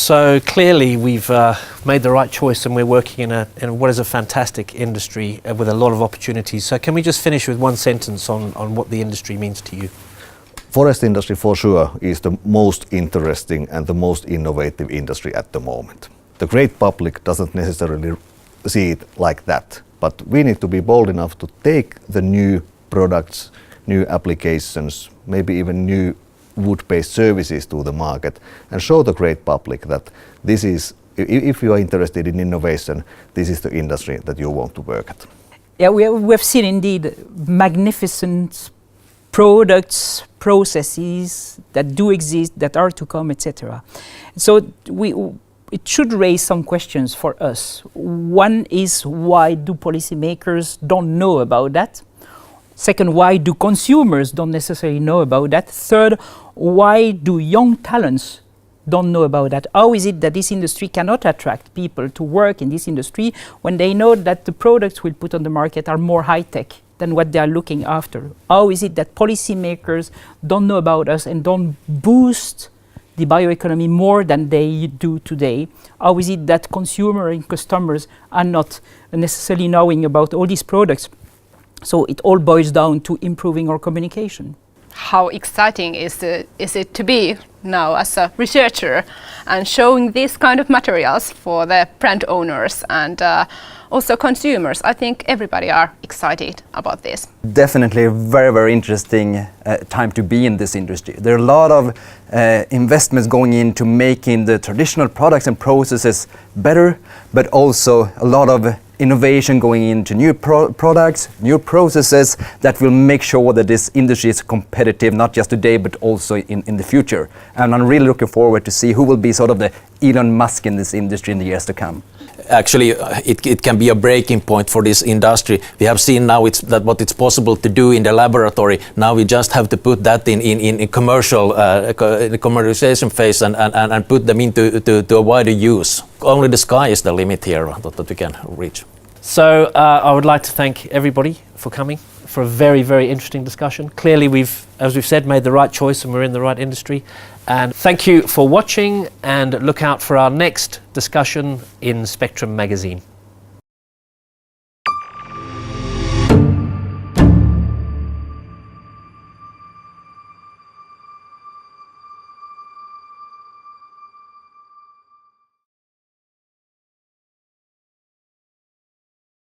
So clearly we've made the right choice and we're working in what is a fantastic industry with a lot of opportunities. So can we just finish with one sentence on what the industry means to you? Forest industry for sure is the most interesting and the most innovative industry at the moment. The great public doesn't necessarily see it like that, but we need to be bold enough to take the new products, new applications, maybe even new wood-based services to the market and show the great public that this is, if you are interested in innovation, this is the industry that you want to work at. Yeah, we have seen indeed magnificent products, processes that do exist, that are to come, etc. So it should raise some questions for us. One is, why do policymakers don't know about that? Second, why do consumers don't necessarily know about that? Third, why do young talents don't know about that? How is it that this industry cannot attract people to work in this industry when they know that the products we'll put on the market are more high-tech than what they are looking after? How is it that policymakers don't know about us and don't boost the bioeconomy more than they do today? How is it that consumers and customers are not necessarily knowing about all these products? So it all boils down to improving our communication. How exciting is it to be now as a researcher and showing these kind of materials for the brand owners and also consumers? I think everybody are excited about this. Definitely a very, very interesting time to be in this industry. There are a lot of investments going into making the traditional products and processes better, but also a lot of innovation going into new products, new processes that will make sure that this industry is competitive, not just today, but also in the future. And I'm really looking forward to see who will be sort of the Elon Musk in this industry in the years to come. Actually, it can be a breaking point for this industry. We have seen now what it's possible to do in the laboratory. Now we just have to put that in commercial commercialization phase and put them into a wider use. Only the sky is the limit here that we can reach. So I would like to thank everybody for coming for a very, very interesting discussion. Clearly we've, as we've said, made the right choice and we're in the right industry. And thank you for watching, and look out for our next discussion in Spectrum magazine.